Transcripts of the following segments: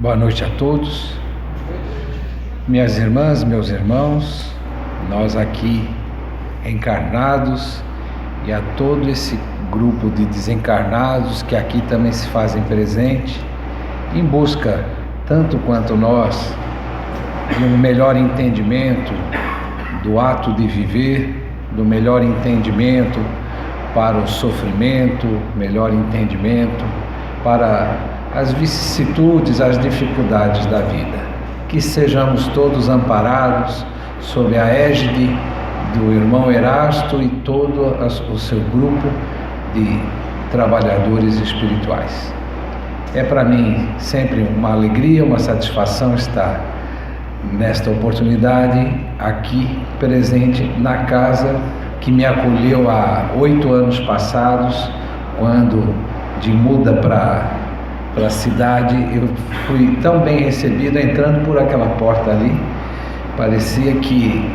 Boa noite a todos, minhas irmãs, meus irmãos, nós aqui encarnados e a todo esse grupo de desencarnados que aqui também se fazem presente, em busca, tanto quanto nós, de um melhor entendimento do ato de viver, do melhor entendimento para o sofrimento, melhor entendimento para as vicissitudes, as dificuldades da vida. Que sejamos todos amparados sob a égide do irmão Erasto e todo o seu grupo de trabalhadores espirituais. É para mim sempre uma alegria, uma satisfação estar nesta oportunidade aqui presente na casa que me acolheu há 8 anos passados, quando de muda para a cidade eu fui tão bem recebido, entrando por aquela porta ali, parecia que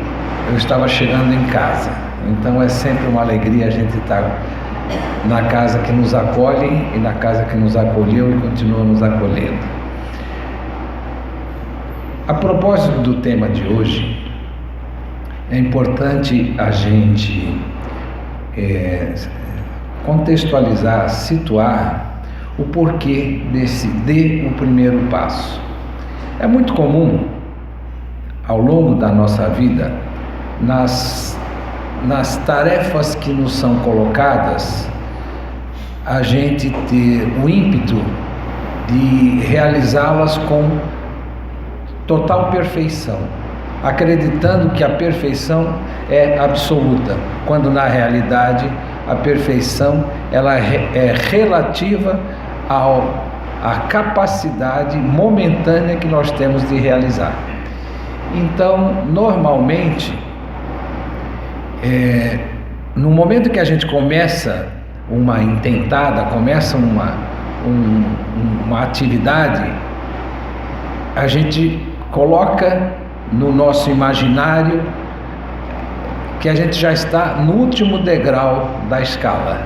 eu estava chegando em casa. Então é sempre uma alegria a gente estar na casa que nos acolhe e na casa que nos acolheu e continua nos acolhendo. A propósito do tema de hoje, é importante a gente contextualizar, situar o porquê desse dê o primeiro passo. É muito comum, ao longo da nossa vida, nas tarefas que nos são colocadas, a gente ter o ímpeto de realizá-las com total perfeição, acreditando que a perfeição é absoluta, quando na realidade a perfeição ela é relativa à capacidade momentânea que nós temos de realizar. Então, normalmente, no momento que a gente começa uma intentada, começa uma atividade, a gente coloca no nosso imaginário que a gente já está no último degrau da escala,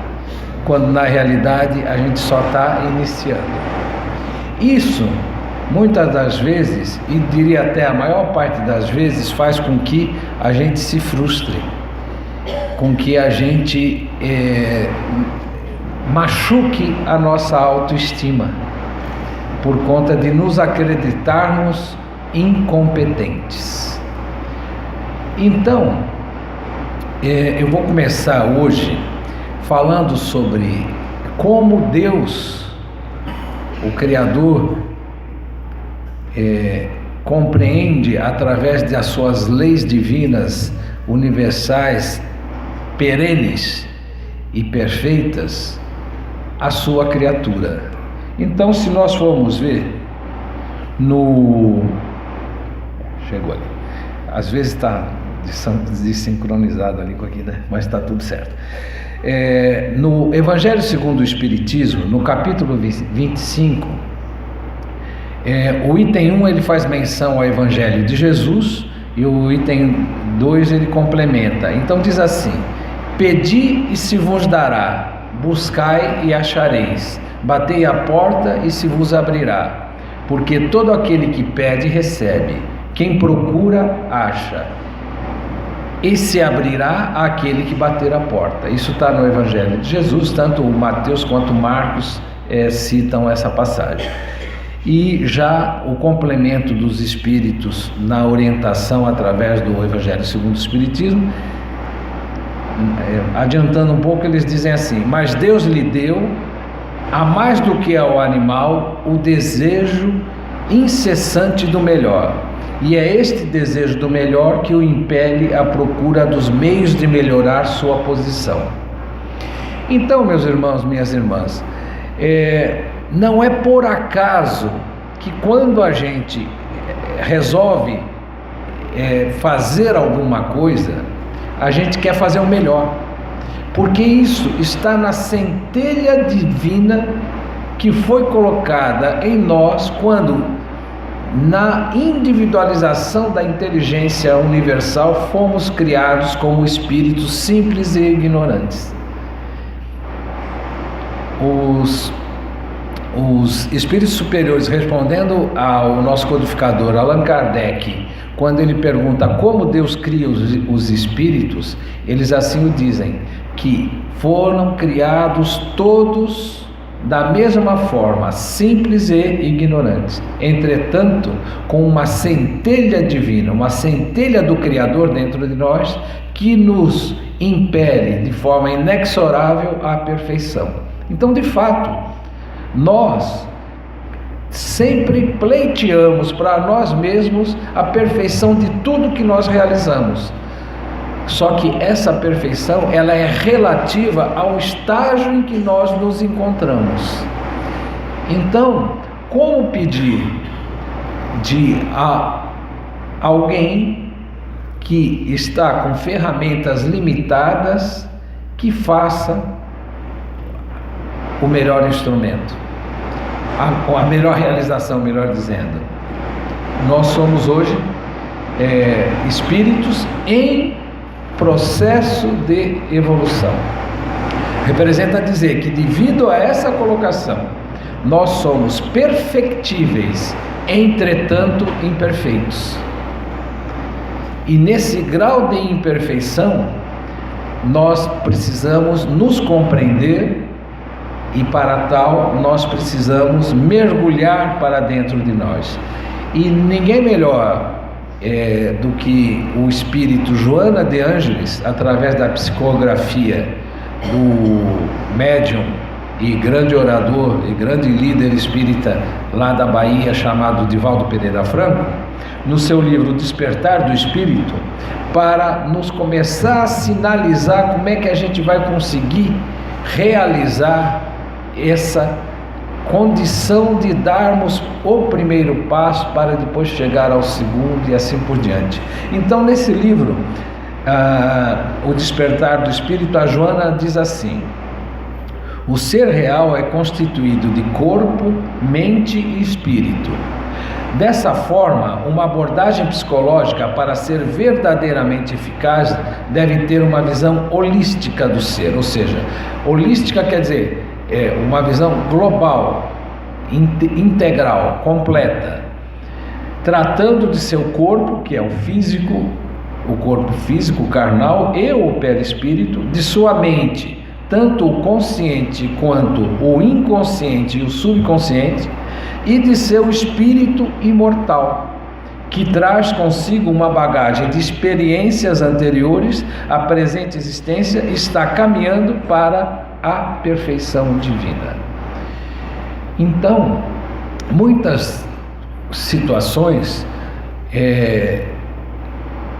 quando na realidade a gente só está iniciando. Isso, muitas das vezes, e diria até a maior parte das vezes, faz com que a gente se frustre, com que a gente machuque a nossa autoestima, por conta de nos acreditarmos incompetentes. Então, eu vou começar hoje falando sobre como Deus, o Criador, compreende através das suas leis divinas, universais, perenes e perfeitas, a sua criatura. Então, se nós formos ver chegou ali, às vezes está desincronizado ali com aqui, né? Mas está tudo certo. No Evangelho segundo o Espiritismo, no capítulo 25, o item 1 ele faz menção ao Evangelho de Jesus e o item 2 ele complementa. Então diz assim: pedi e se vos dará, buscai e achareis, batei à porta e se vos abrirá, porque todo aquele que pede recebe, quem procura acha, e se abrirá àquele que bater a porta. Isso está no Evangelho de Jesus, tanto o Mateus quanto o Marcos citam essa passagem. E já o complemento dos Espíritos na orientação através do Evangelho segundo o Espiritismo, adiantando um pouco, eles dizem assim: mas Deus lhe deu, a mais do que ao animal, o desejo incessante do melhor, e é este desejo do melhor que o impele à procura dos meios de melhorar sua posição. Então, meus irmãos, minhas irmãs, não é por acaso que quando a gente resolve fazer alguma coisa, a gente quer fazer o melhor, porque isso está na centelha divina que foi colocada em nós quando, na individualização da inteligência universal, fomos criados como espíritos simples e ignorantes. os espíritos superiores, respondendo ao nosso codificador Allan Kardec, quando ele pergunta como Deus cria os espíritos, eles assim o dizem, que foram criados todos da mesma forma, simples e ignorantes. Entretanto, com uma centelha divina, uma centelha do Criador dentro de nós, que nos impele de forma inexorável à perfeição. Então, de fato, nós sempre pleiteamos para nós mesmos a perfeição de tudo que nós realizamos. Só que essa perfeição, ela é relativa ao estágio em que nós nos encontramos. Então, como pedir de alguém que está com ferramentas limitadas que faça o melhor instrumento, a melhor realização, melhor dizendo? Nós somos hoje espíritos em processo de evolução. Representa dizer que, devido a essa colocação, nós somos perfectíveis, entretanto imperfeitos. E nesse grau de imperfeição, nós precisamos nos compreender, e para tal nós precisamos mergulhar para dentro de nós. E ninguém melhor do que o espírito Joana de Ângeles, através da psicografia do médium e grande orador e grande líder espírita lá da Bahia, chamado Divaldo Pereira Franco, no seu livro Despertar do Espírito, para nos começar a sinalizar como é que a gente vai conseguir realizar essa condição de darmos o primeiro passo para depois chegar ao segundo e assim por diante. Então, nesse livro, O Despertar do Espírito, a Joana diz assim: o ser real é constituído de corpo, mente e espírito. Dessa forma, uma abordagem psicológica, para ser verdadeiramente eficaz, deve ter uma visão holística do ser, ou seja, holística quer dizer uma visão global, integral, completa, tratando de seu corpo, que é o físico, o corpo físico, carnal, e o perispírito, de sua mente, tanto o consciente quanto o inconsciente e o subconsciente, e de seu espírito imortal, que traz consigo uma bagagem de experiências anteriores à presente existência e está caminhando para a perfeição divina. Então, muitas situações,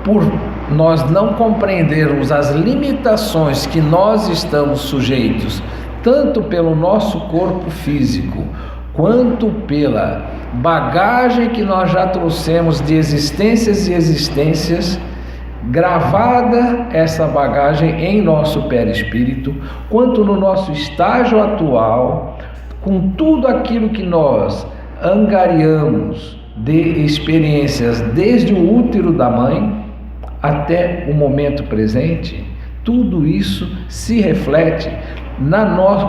por nós não compreendermos as limitações que nós estamos sujeitos, tanto pelo nosso corpo físico, quanto pela bagagem que nós já trouxemos de existências e existências, gravada essa bagagem em nosso perispírito, quanto no nosso estágio atual, com tudo aquilo que nós angariamos de experiências desde o útero da mãe até o momento presente, tudo isso se reflete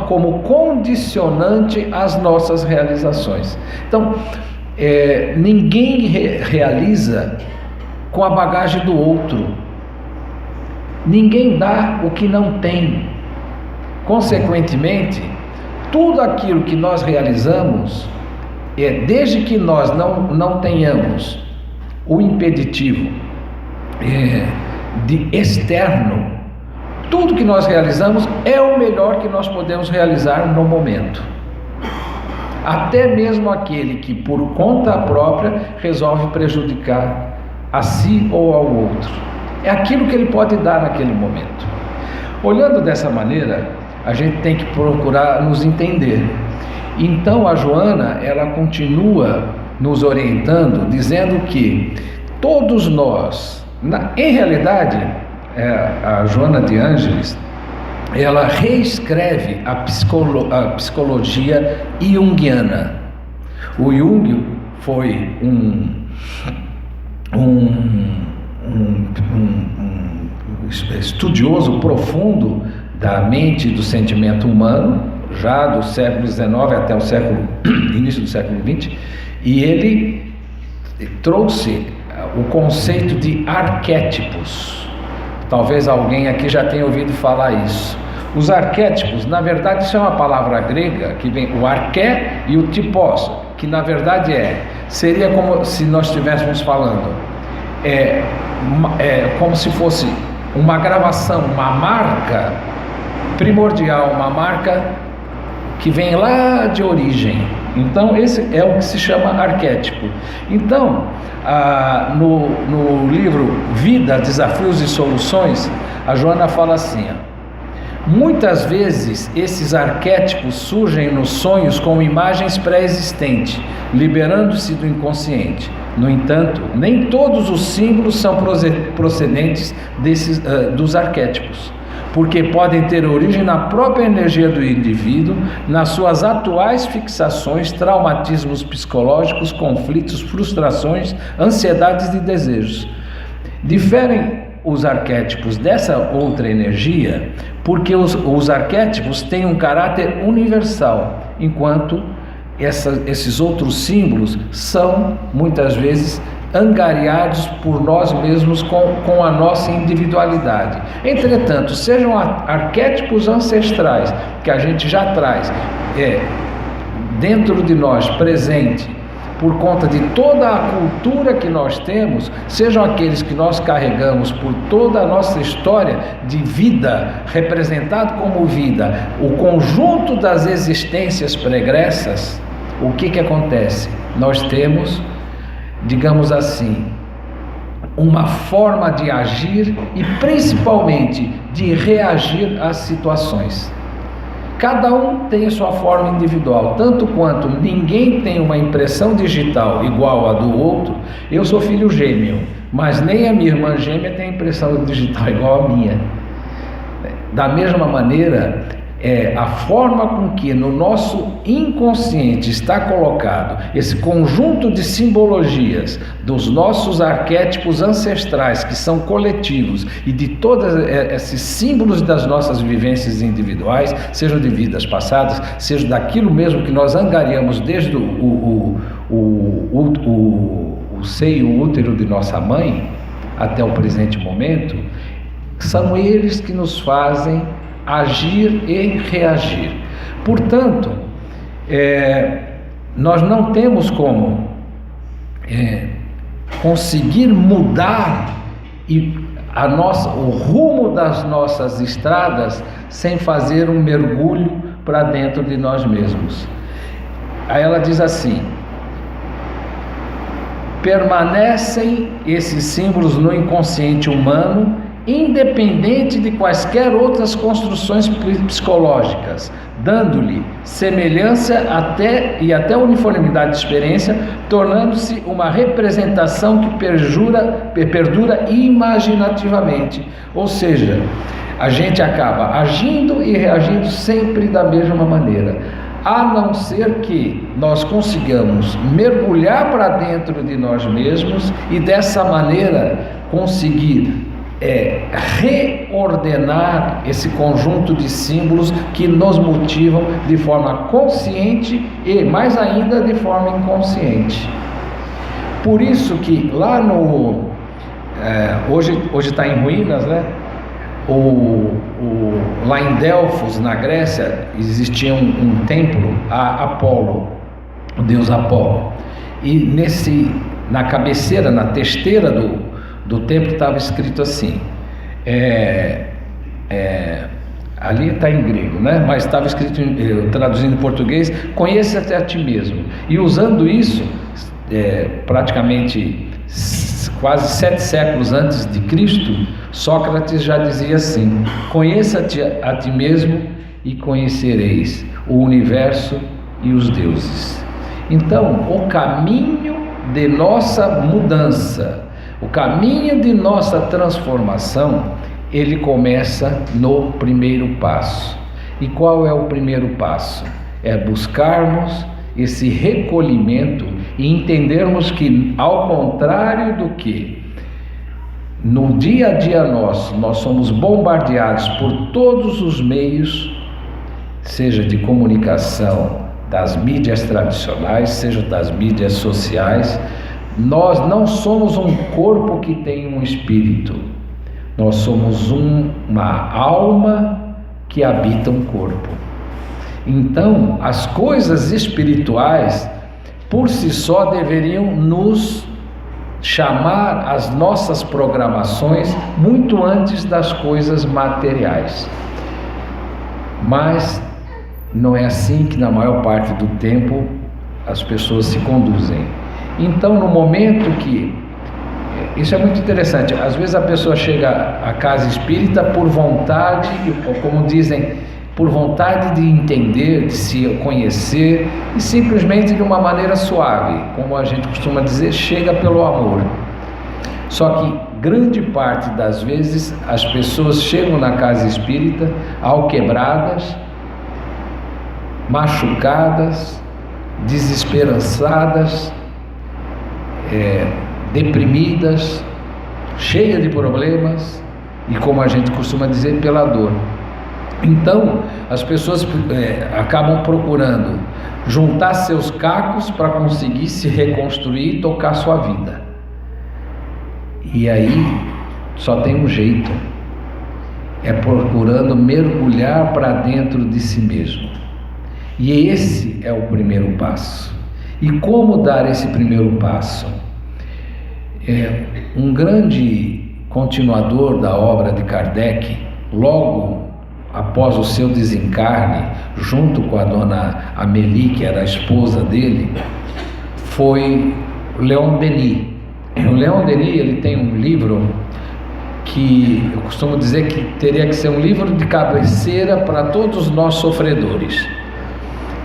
como condicionante às nossas realizações. Então, ninguém realiza com a bagagem do outro. Ninguém dá o que não tem. Consequentemente, tudo aquilo que nós realizamos, desde que nós não tenhamos o impeditivo de externo, tudo que nós realizamos é o melhor que nós podemos realizar no momento. Até mesmo aquele que por conta própria resolve prejudicar a si ou ao outro, é aquilo que ele pode dar naquele momento. Olhando dessa maneira, a gente tem que procurar nos entender. Então a Joana, ela continua nos orientando, dizendo que todos nós, em realidade, a Joana de Ângeles, ela reescreve a psicologia junguiana. O Jung foi um estudioso profundo da mente e do sentimento humano, já do século XIX até o início do século XX, e ele trouxe o conceito de arquétipos. Talvez alguém aqui já tenha ouvido falar isso. Os arquétipos, na verdade, isso é uma palavra grega que vem o arqué e o tipos, que na verdade seria como se nós estivéssemos falando, como se fosse uma gravação, uma marca primordial, uma marca que vem lá de origem. Então esse é o que se chama arquétipo. Então, no livro Vida, Desafios e Soluções, a Joana fala assim: muitas vezes esses arquétipos surgem nos sonhos como imagens pré-existentes, liberando-se do inconsciente. No entanto, nem todos os símbolos são procedentes dos arquétipos, porque podem ter origem na própria energia do indivíduo, nas suas atuais fixações, traumatismos psicológicos, conflitos, frustrações, ansiedades e desejos. Diferem os arquétipos dessa outra energia porque os arquétipos têm um caráter universal, enquanto esses outros símbolos são muitas vezes angariados por nós mesmos com a nossa individualidade. Entretanto, sejam arquétipos ancestrais que a gente já traz dentro de nós, presente, por conta de toda a cultura que nós temos, sejam aqueles que nós carregamos por toda a nossa história de vida, representado como vida, o conjunto das existências pregressas, o que acontece? Nós temos, digamos assim, uma forma de agir e principalmente de reagir às situações. Cada um tem a sua forma individual, tanto quanto ninguém tem uma impressão digital igual à do outro. Eu sou filho gêmeo, mas nem a minha irmã gêmea tem impressão digital igual à minha. Da mesma maneira, a forma com que no nosso inconsciente está colocado esse conjunto de simbologias dos nossos arquétipos ancestrais, que são coletivos, e de todos esses símbolos das nossas vivências individuais, sejam de vidas passadas, seja daquilo mesmo que nós angariamos desde o seio, o útero de nossa mãe até o presente momento, são eles que nos fazem agir e reagir. Portanto, nós não temos como conseguir mudar o rumo das nossas estradas sem fazer um mergulho para dentro de nós mesmos. Aí ela diz assim: permanecem esses símbolos no inconsciente humano, independente de quaisquer outras construções psicológicas, dando-lhe semelhança e até uniformidade de experiência, tornando-se uma representação que perdura imaginativamente. Ou seja, a gente acaba agindo e reagindo sempre da mesma maneira, a não ser que nós consigamos mergulhar para dentro de nós mesmos e dessa maneira conseguir reordenar esse conjunto de símbolos que nos motivam de forma consciente e, mais ainda, de forma inconsciente. Por isso que lá hoje está em ruínas, né? Lá em Delfos, na Grécia, existia um templo a Apolo, o deus Apolo, e na cabeceira, na testeira do templo estava escrito assim, ali está em grego, né? Mas estava escrito, traduzindo em português: conheça-te a ti mesmo. E usando isso, praticamente quase 7 séculos antes de Cristo, Sócrates já dizia assim: conheça-te a ti mesmo e conhecereis o universo e os deuses. Então, o caminho de nossa mudança, o caminho de nossa transformação, ele começa no primeiro passo. E qual é o primeiro passo? É buscarmos esse recolhimento e entendermos que, ao contrário do que no dia a dia nós somos bombardeados por todos os meios seja de comunicação das mídias tradicionais, seja das mídias sociais, nós não somos um corpo que tem um espírito, nós somos uma alma que habita um corpo. Então, as coisas espirituais, por si só, deveriam nos chamar às nossas programações muito antes das coisas materiais. Mas não é assim que na maior parte do tempo as pessoas se conduzem. Então, no momento que... Isso é muito interessante. Às vezes a pessoa chega à casa espírita por vontade, ou como dizem, por vontade de entender, de se conhecer, e simplesmente de uma maneira suave, como a gente costuma dizer, chega pelo amor. Só que grande parte das vezes as pessoas chegam na casa espírita alquebradas, machucadas, desesperançadas, deprimidas, cheias de problemas e, como a gente costuma dizer, pela dor. Então, as pessoas acabam procurando juntar seus cacos para conseguir se reconstruir e tocar sua vida. E aí só tem um jeito, é procurando mergulhar para dentro de si mesmo. E esse é o primeiro passo. E como dar esse primeiro passo? Um grande continuador da obra de Kardec, logo após o seu desencarne, junto com a dona Amélie, que era a esposa dele, foi Leon Denis. O Leon Denis, ele tem um livro que eu costumo dizer que teria que ser um livro de cabeceira para todos nós sofredores,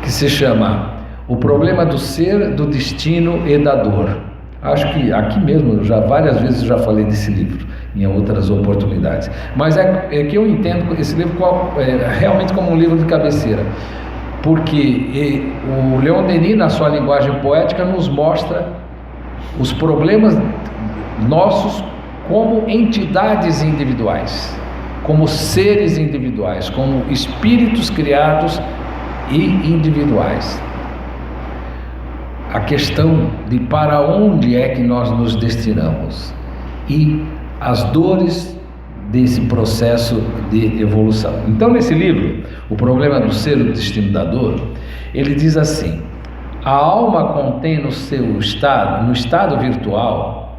que se chama O Problema do Ser, do Destino e da Dor. Acho que aqui mesmo, várias vezes eu já falei desse livro, em outras oportunidades. Mas é que eu entendo esse livro realmente como um livro de cabeceira, porque o Leon Denis, na sua linguagem poética, nos mostra os problemas nossos como entidades individuais, como seres individuais, como espíritos criados e individuais. A questão de para onde é que nós nos destinamos e as dores desse processo de evolução. Então, nesse livro, O Problema do Ser, o Destino da Dor, ele diz assim: a alma contém no seu estado, no estado virtual,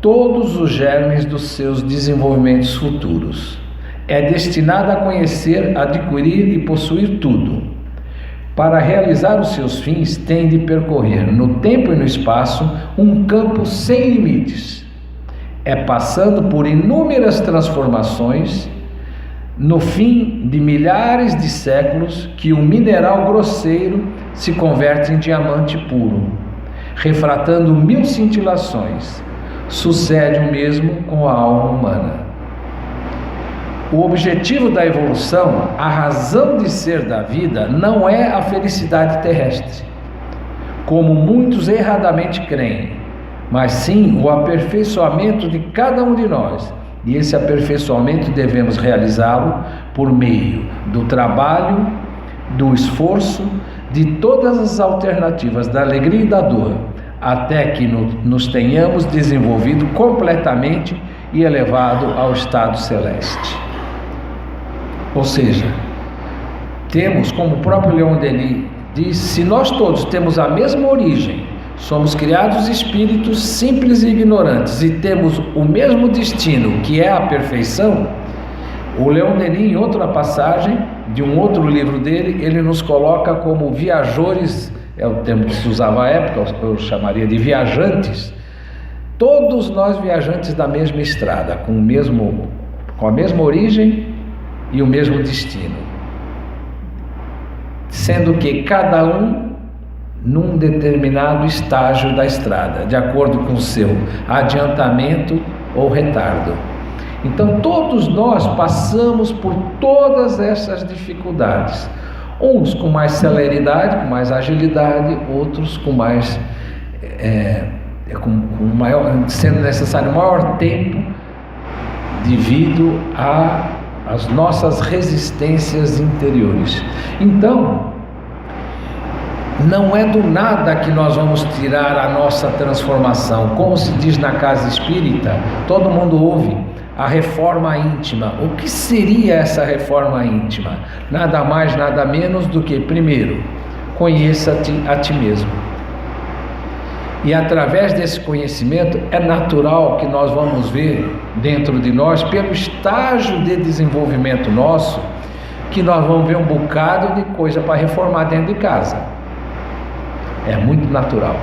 todos os germes dos seus desenvolvimentos futuros. É destinada a conhecer, adquirir e possuir tudo. Para realizar os seus fins, tem de percorrer no tempo e no espaço um campo sem limites. É passando por inúmeras transformações, no fim de milhares de séculos, que o mineral grosseiro se converte em diamante puro, refratando 1000 cintilações. Sucede o mesmo com a alma humana. O objetivo da evolução, a razão de ser da vida, não é a felicidade terrestre, como muitos erradamente creem, mas sim o aperfeiçoamento de cada um de nós. E esse aperfeiçoamento devemos realizá-lo por meio do trabalho, do esforço, de todas as alternativas da alegria e da dor, até que nos tenhamos desenvolvido completamente e elevado ao estado celeste. Ou seja, temos, como o próprio Leon Denis diz, se nós todos temos a mesma origem, somos criados espíritos simples e ignorantes e temos o mesmo destino, que é a perfeição, o Leon Denis, em outra passagem de um outro livro dele, ele nos coloca como viajores, é o termo que se usava à época, eu chamaria de viajantes, todos nós viajantes da mesma estrada, com a mesma origem e o mesmo destino, sendo que cada um num determinado estágio da estrada, de acordo com o seu adiantamento ou retardo. Então todos nós passamos por todas essas dificuldades, uns com mais celeridade, com mais agilidade, outros com mais com maior, sendo necessário maior tempo devido as nossas resistências interiores. Então, não é do nada que nós vamos tirar a nossa transformação. Como se diz na casa espírita, todo mundo ouve a reforma íntima. O que seria essa reforma íntima? Nada mais, nada menos do que, primeiro, conheça-te a ti mesmo. E através desse conhecimento é natural que nós vamos ver dentro de nós, pelo estágio de desenvolvimento nosso, que nós vamos ver um bocado de coisa para reformar dentro de casa. É muito natural.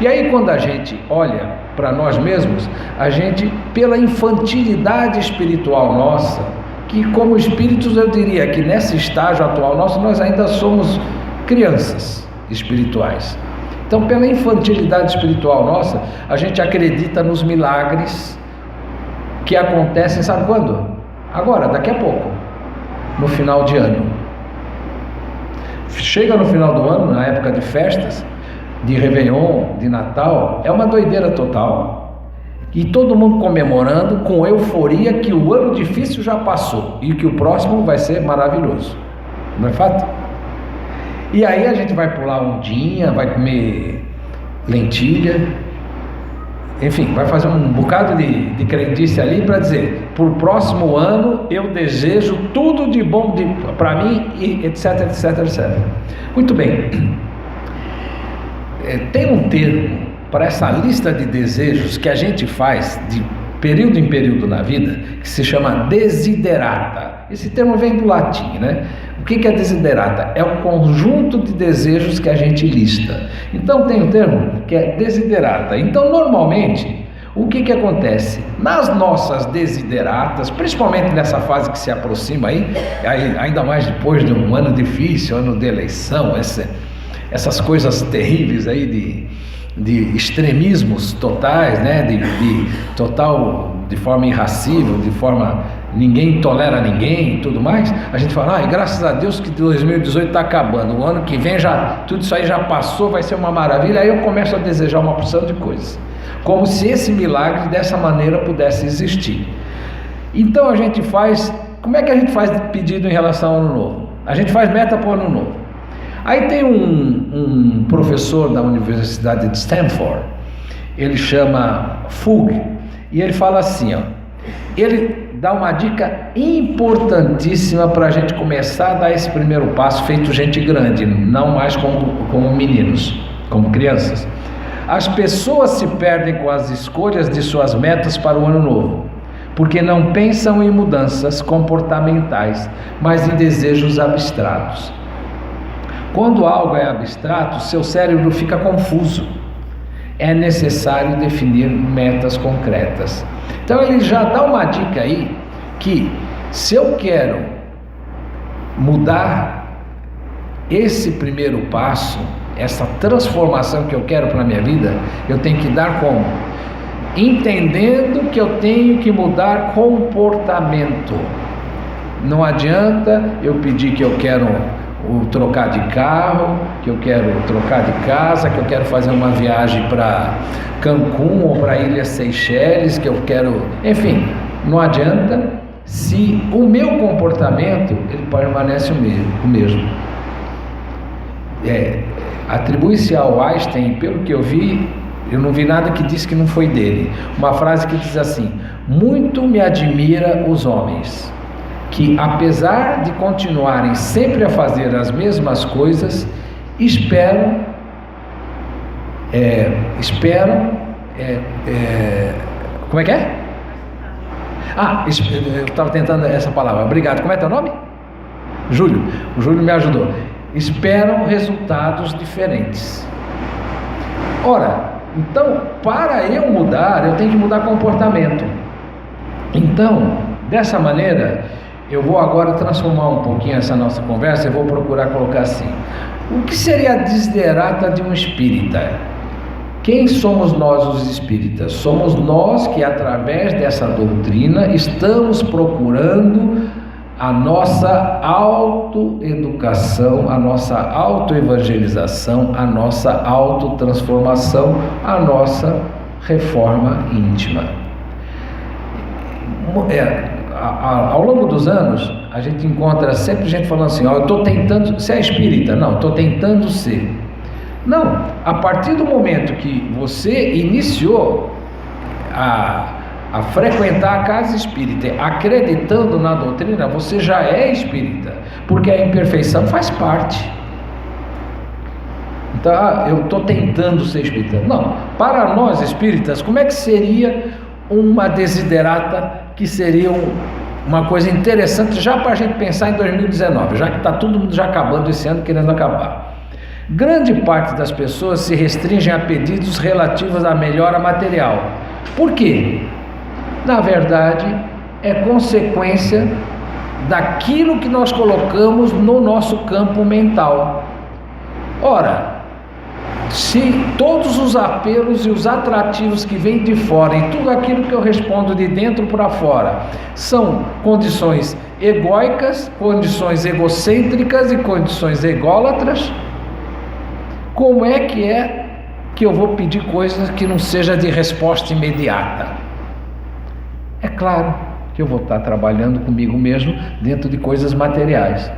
E aí, quando a gente olha para nós mesmos, a gente, pela infantilidade espiritual nossa, que como espíritos eu diria que nesse estágio atual nosso, nós ainda somos crianças espirituais. Então, pela infantilidade espiritual nossa, a gente acredita nos milagres que acontecem, sabe quando? Agora, daqui a pouco, no final de ano. Chega no final do ano, na época de festas, de Réveillon, de Natal, é uma doideira total. E todo mundo comemorando com euforia que o ano difícil já passou e que o próximo vai ser maravilhoso. Não é fato? E aí a gente vai pular ondinha, vai comer lentilha, enfim, vai fazer um bocado de crendice ali para dizer, para o próximo ano eu desejo tudo de bom para mim, e etc, etc, etc. Muito bem. Tem um termo para essa lista de desejos que a gente faz de período em período na vida, que se chama desiderata. Esse termo vem do latim, né? O que é desiderata? É o conjunto de desejos que a gente lista. Então tem um termo que é desiderata. Então normalmente, o que acontece? Nas nossas desideratas, principalmente nessa fase que se aproxima aí, ainda mais depois de um ano difícil, ano de eleição, essas coisas terríveis aí de extremismos totais, né? De forma irracível, de forma ninguém tolera ninguém e tudo mais, a gente fala, graças a Deus que 2018 está acabando, o ano que vem tudo isso aí já passou, vai ser uma maravilha. Aí eu começo a desejar uma porção de coisas, como se esse milagre dessa maneira pudesse existir. Então a gente faz, como é que a gente faz pedido em relação ao ano novo? A gente faz meta para o ano novo. Aí tem um professor da Universidade de Stanford, ele chama Fug, e ele fala assim, ele dá uma dica importantíssima para a gente começar a dar esse primeiro passo feito gente grande, não mais como meninos, como crianças. As pessoas se perdem com as escolhas de suas metas para o ano novo, porque não pensam em mudanças comportamentais, mas em desejos abstratos. Quando algo é abstrato, seu cérebro fica confuso. É necessário definir metas concretas. Então ele já dá uma dica aí, que se eu quero mudar esse primeiro passo, essa transformação que eu quero para a minha vida, eu tenho que dar como? Entendendo que eu tenho que mudar comportamento. Não adianta eu pedir que eu quero trocar de carro, que eu quero trocar de casa, que eu quero fazer uma viagem para Cancún ou para Ilhas Seychelles, que eu quero, enfim, não adianta se o meu comportamento ele permanece o mesmo. Atribui-se ao Einstein, pelo que eu vi, eu não vi nada que disse que não foi dele, uma frase que diz assim: muito me admira os homens que, apesar de continuarem sempre a fazer as mesmas coisas, esperam, como é que é? Eu estava tentando essa palavra, obrigado, como é teu nome? Júlio, o Júlio me ajudou. Esperam resultados diferentes. Ora, então, para eu mudar, eu tenho que mudar comportamento. Então, dessa maneira, eu vou agora transformar um pouquinho essa nossa conversa e vou procurar colocar assim: o que seria a desiderata de um espírita? Quem somos nós os espíritas? Somos nós que, através dessa doutrina, estamos procurando a nossa autoeducação, a nossa autoevangelização, a nossa autotransformação, a nossa reforma íntima. ao longo dos anos, a gente encontra sempre gente falando assim, eu estou tentando, você é espírita? Não, estou tentando ser. Não, a partir do momento que você iniciou a frequentar a casa espírita, acreditando na doutrina, você já é espírita, porque a imperfeição faz parte. Então, eu estou tentando ser espírita. Não, para nós espíritas, como é que seria uma desiderata, que seria uma coisa interessante já para a gente pensar em 2019, já que está todo mundo já acabando esse ano, querendo acabar. Grande parte das pessoas se restringem a pedidos relativos à melhora material. Por quê? Na verdade, é consequência daquilo que nós colocamos no nosso campo mental. Ora, se todos os apelos e os atrativos que vêm de fora e tudo aquilo que eu respondo de dentro para fora são condições egóicas, condições egocêntricas e condições ególatras, como é que eu vou pedir coisas que não seja de resposta imediata? É claro que eu vou estar trabalhando comigo mesmo dentro de coisas materiais.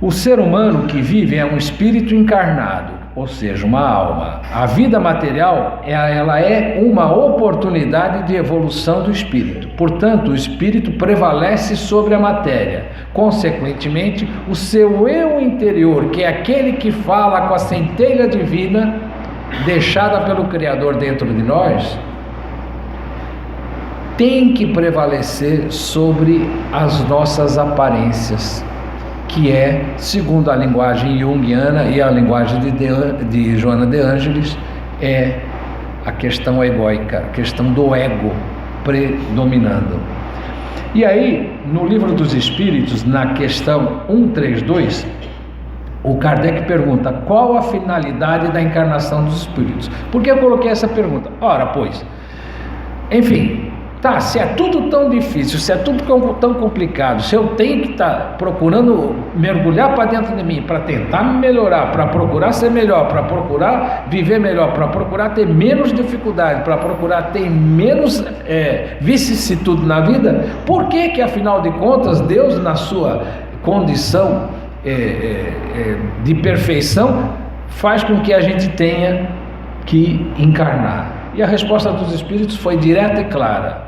O ser humano que vive é um espírito encarnado, ou seja, uma alma. A vida material, ela é uma oportunidade de evolução do espírito. Portanto, o espírito prevalece sobre a matéria. Consequentemente, o seu eu interior, que é aquele que fala com a centelha divina, deixada pelo Criador dentro de nós, tem que prevalecer sobre as nossas aparências, que é, segundo a linguagem junguiana e a linguagem de Joana de Ângeles, é a questão egóica, a questão do ego predominando. E aí, no Livro dos Espíritos, na questão 132, o Kardec pergunta: qual a finalidade da encarnação dos espíritos? Por que eu coloquei essa pergunta? Ora, pois, enfim, tá, se é tudo tão difícil, se é tudo tão complicado, se eu tenho que estar procurando mergulhar para dentro de mim, para tentar me melhorar, para procurar ser melhor, para procurar viver melhor, para procurar ter menos dificuldade, para procurar ter menos vicissitude na vida, por que afinal de contas Deus, na sua condição de perfeição, faz com que a gente tenha que encarnar? E a resposta dos Espíritos foi direta e clara: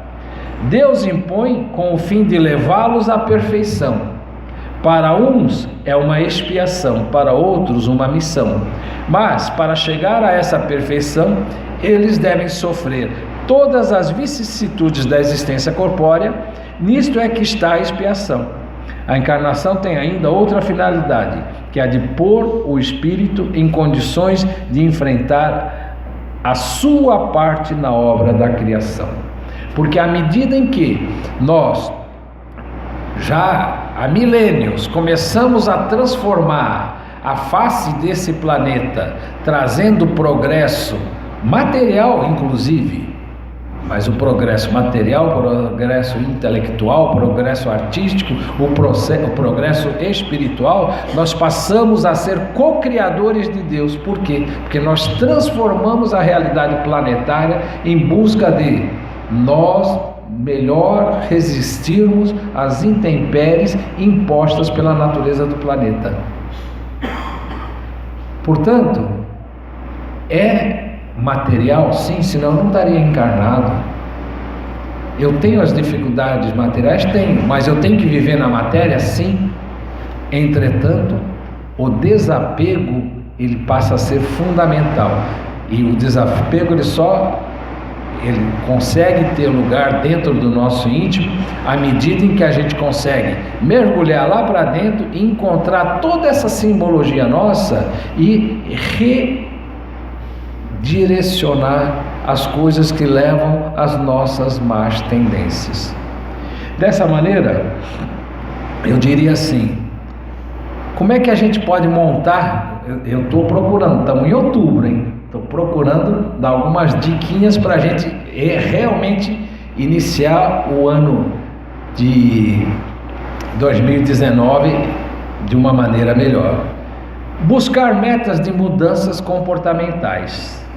Deus impõe com o fim de levá-los à perfeição. Para uns é uma expiação, para outros uma missão. Mas, para chegar a essa perfeição, eles devem sofrer todas as vicissitudes da existência corpórea. Nisto é que está a expiação. A encarnação tem ainda outra finalidade, que é a de pôr o espírito em condições de enfrentar a sua parte na obra da criação. Porque à medida em que nós, já há milênios, começamos a transformar a face desse planeta, trazendo progresso material inclusive, mas o progresso material, o progresso intelectual, o progresso artístico, o progresso espiritual, nós passamos a ser co-criadores de Deus. Por quê? Porque nós transformamos a realidade planetária em busca de nós melhor resistirmos às intempéries impostas pela natureza do planeta. Portanto, é material, sim, senão eu não estaria encarnado. Eu tenho as dificuldades materiais? Tenho, mas eu tenho que viver na matéria? Sim. Entretanto, o desapego, ele passa a ser fundamental. E o desapego, ele consegue ter lugar dentro do nosso íntimo à medida em que a gente consegue mergulhar lá para dentro e encontrar toda essa simbologia nossa e redirecionar as coisas que levam às nossas más tendências. Dessa maneira, eu diria assim: como é que a gente pode montar? Eu estou procurando, estamos em outubro, hein? Estou procurando dar algumas diquinhas para a gente realmente iniciar o ano de 2019 de uma maneira melhor. Buscar metas de mudanças comportamentais.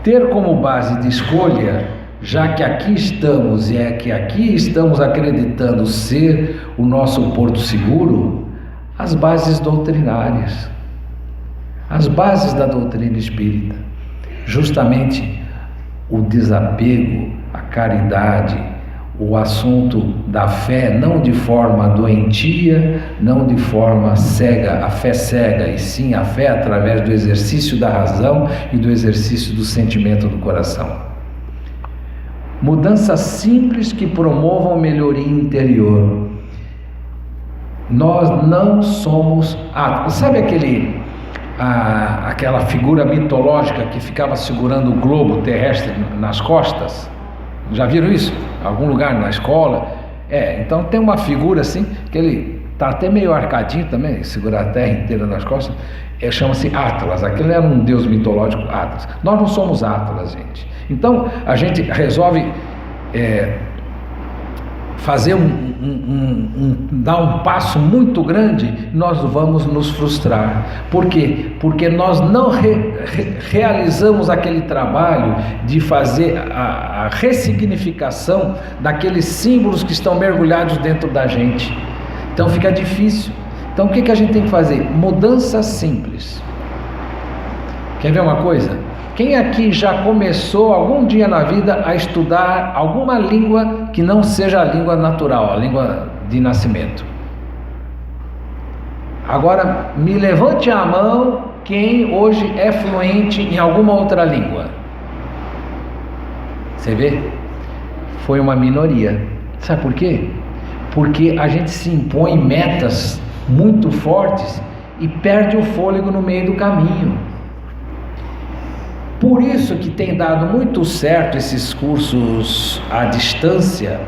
Ter como base de escolha já que aqui estamos e é que aqui estamos acreditando ser o nosso porto seguro, as bases doutrinárias, as bases da doutrina espírita, justamente o desapego, a caridade, o assunto da fé, não de forma doentia, não de forma cega, a fé cega, e sim a fé através do exercício da razão e do exercício do sentimento do coração. Mudanças simples que promovam melhoria interior. Nós não somos átomos. Sabe aquela figura mitológica que ficava segurando o globo terrestre nas costas? Já viram isso? Em algum lugar na escola? Então tem uma figura assim, que ele está até meio arcadinho também, segurar a terra inteira nas costas, chama-se Atlas. Aquele era um deus mitológico, Atlas. Nós não somos Atlas, gente. Então a gente resolve fazer dar um passo muito grande, nós vamos nos frustrar. Por quê? Porque nós não realizamos aquele trabalho de fazer a ressignificação daqueles símbolos que estão mergulhados dentro da gente. Então fica difícil. Então o que a gente tem que fazer? Mudanças simples. Quer ver uma coisa? Quem aqui já começou algum dia na vida a estudar alguma língua que não seja a língua natural, a língua de nascimento? Agora, me levante a mão quem hoje é fluente em alguma outra língua. Você vê? Foi uma minoria. Sabe por quê? Porque a gente se impõe metas muito fortes e perde o fôlego no meio do caminho. Por isso que tem dado muito certo esses cursos à distância,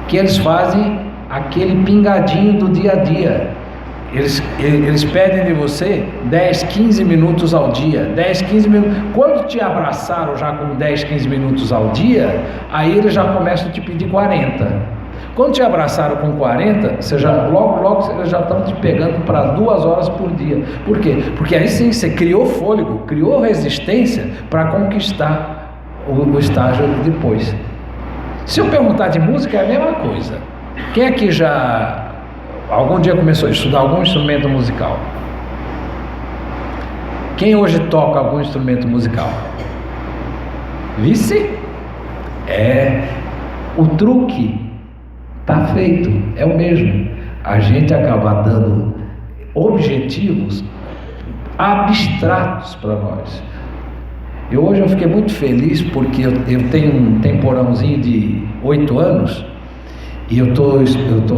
que eles fazem aquele pingadinho do dia a dia. Eles pedem de você 10, 15 minutos ao dia, 10, 15 minutos. Quando te abraçaram já com 10, 15 minutos ao dia, aí eles já começam a te pedir 40. Quando te abraçaram com 40, logo eles já estão te pegando para 2 horas por dia. Por quê? Porque aí sim você criou fôlego, criou resistência para conquistar o estágio depois. Se eu perguntar de música, é a mesma coisa. Quem aqui já algum dia começou a estudar algum instrumento musical? Quem hoje toca algum instrumento musical? Vice? O truque está feito, é o mesmo. A gente acaba dando objetivos abstratos para nós. Hoje eu fiquei muito feliz porque eu tenho um temporãozinho de 8 anos e eu tô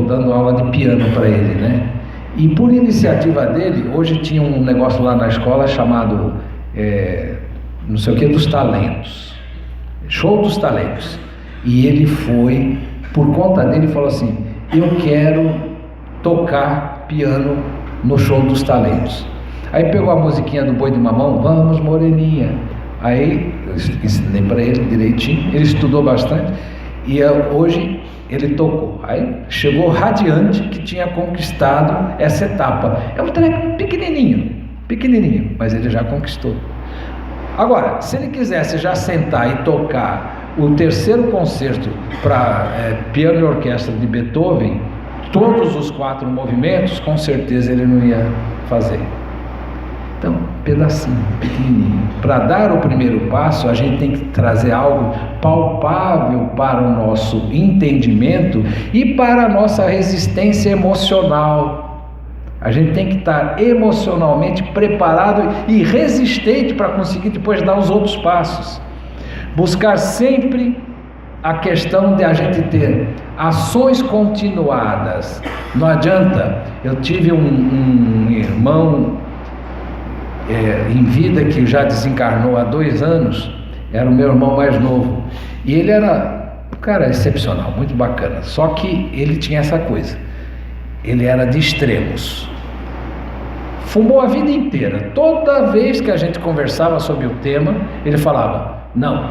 dando aula de piano para ele, né? E por iniciativa dele, hoje tinha um negócio lá na escola chamado não sei o que dos talentos, show dos talentos. E ele foi, por conta dele, falou assim: eu quero tocar piano no show dos talentos. Aí pegou a musiquinha do Boi de Mamão, vamos moreninha. Aí eu ensinei para ele direitinho, ele estudou bastante e hoje ele tocou. Aí chegou radiante que tinha conquistado essa etapa. É um treco pequenininho, mas ele já conquistou. Agora, se ele quisesse já sentar e tocar o terceiro concerto para piano e orquestra de Beethoven, todos os 4 movimentos, com certeza ele não ia fazer. Então, pedacinho, pequenininho. Para dar o primeiro passo, a gente tem que trazer algo palpável para o nosso entendimento e para a nossa resistência emocional. A gente tem que estar emocionalmente preparado e resistente para conseguir depois dar os outros passos. Buscar sempre a questão de a gente ter ações continuadas. Não adianta. Eu tive um irmão em vida que já desencarnou há 2 anos, era o meu irmão mais novo, e ele era um cara excepcional, muito bacana, só que ele tinha essa coisa, ele era de extremos, fumou a vida inteira. Toda vez que a gente conversava sobre o tema, ele falava: não,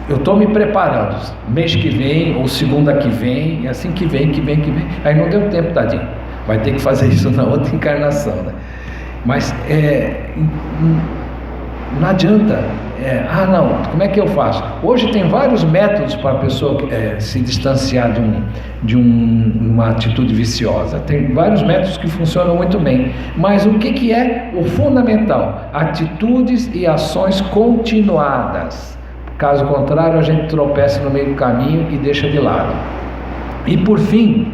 eu estou me preparando, mês que vem ou segunda que vem, assim que vem, aí não deu tempo, tadinho, vai ter que fazer isso na outra encarnação, né? Mas não adianta, não, como é que eu faço? Hoje tem vários métodos para a pessoa se distanciar de uma atitude viciosa. Tem vários métodos que funcionam muito bem. Mas o que é o fundamental? Atitudes e ações continuadas. Caso contrário, a gente tropeça no meio do caminho e deixa de lado. E por fim,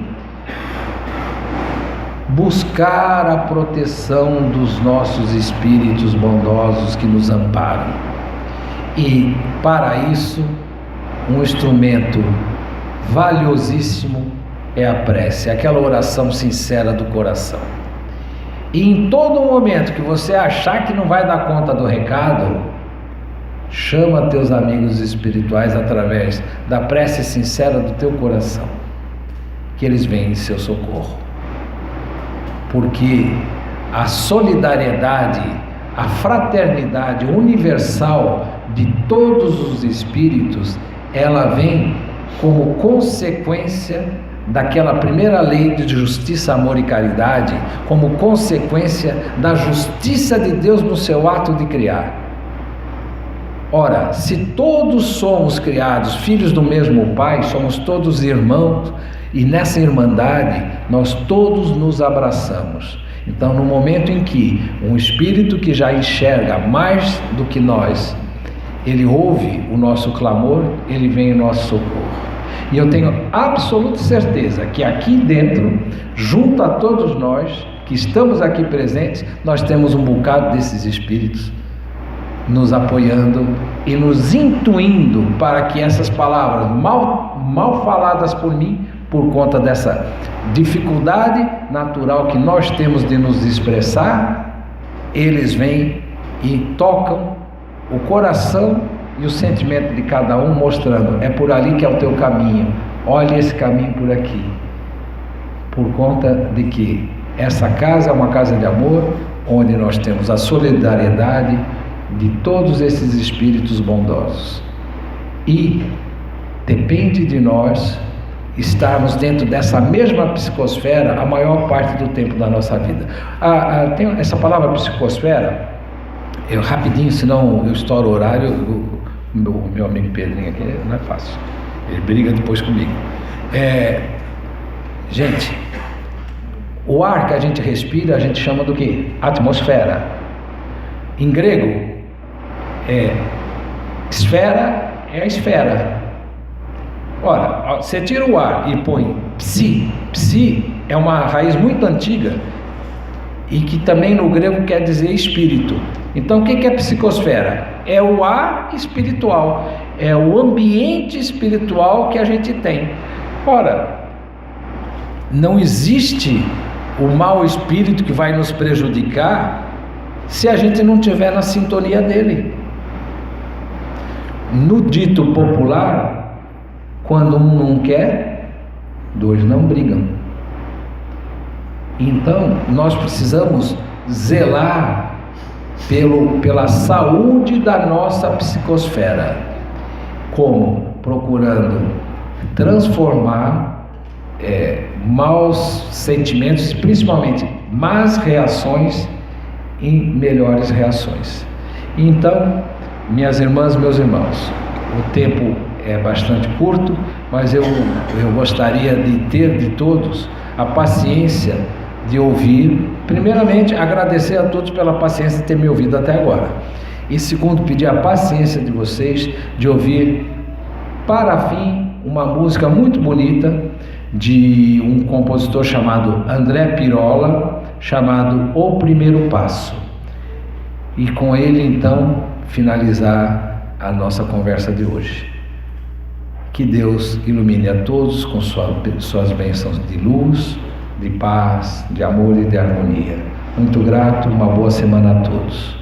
buscar a proteção dos nossos espíritos bondosos que nos amparam. E para isso, um instrumento valiosíssimo é a prece, aquela oração sincera do coração. E em todo momento que você achar que não vai dar conta do recado, chama teus amigos espirituais através da prece sincera do teu coração, que eles vêm em seu socorro. Porque a solidariedade, a fraternidade universal de todos os espíritos, ela vem como consequência daquela primeira lei de justiça, amor e caridade, como consequência da justiça de Deus no seu ato de criar. Ora, se todos somos criados filhos do mesmo Pai, somos todos irmãos, e nessa irmandade nós todos nos abraçamos. Então, no momento em que um espírito que já enxerga mais do que nós, ele ouve o nosso clamor, ele vem em nosso socorro. E eu tenho absoluta certeza que aqui dentro, junto a todos nós que estamos aqui presentes, nós temos um bocado desses espíritos nos apoiando e nos intuindo para que essas palavras mal faladas por mim, por conta dessa dificuldade natural que nós temos de nos expressar, eles vêm e tocam o coração e o sentimento de cada um, mostrando: é por ali que é o teu caminho, olha esse caminho por aqui. Por conta de que essa casa é uma casa de amor, onde nós temos a solidariedade de todos esses espíritos bondosos. E depende de nós estarmos dentro dessa mesma psicosfera a maior parte do tempo da nossa vida. Tem essa palavra psicosfera, eu rapidinho, senão eu estouro o horário. O meu amigo Pedrinho aqui não é fácil, ele briga depois comigo. Gente, o ar que a gente respira, a gente chama do quê? Atmosfera. Em grego, esfera é a esfera. Ora, você tira o ar e põe psi. Psi é uma raiz muito antiga e que também no grego quer dizer espírito. Então, o que é psicosfera? É o ar espiritual, é o ambiente espiritual que a gente tem. Ora, não existe o mau espírito que vai nos prejudicar se a gente não estiver na sintonia dele. No dito popular, quando um não quer, dois não brigam. Então, nós precisamos zelar pela saúde da nossa psicosfera. Como? Procurando transformar maus sentimentos, principalmente más reações, em melhores reações. Então, minhas irmãs, meus irmãos, o tempo é bastante curto, mas eu gostaria de ter de todos a paciência de ouvir. Primeiramente, agradecer a todos pela paciência de ter me ouvido até agora. E segundo, pedir a paciência de vocês de ouvir, para fim, uma música muito bonita de um compositor chamado André Pirola, chamado O Primeiro Passo. E com ele, então, finalizar a nossa conversa de hoje. Que Deus ilumine a todos com suas bênçãos de luz, de paz, de amor e de harmonia. Muito grato, uma boa semana a todos.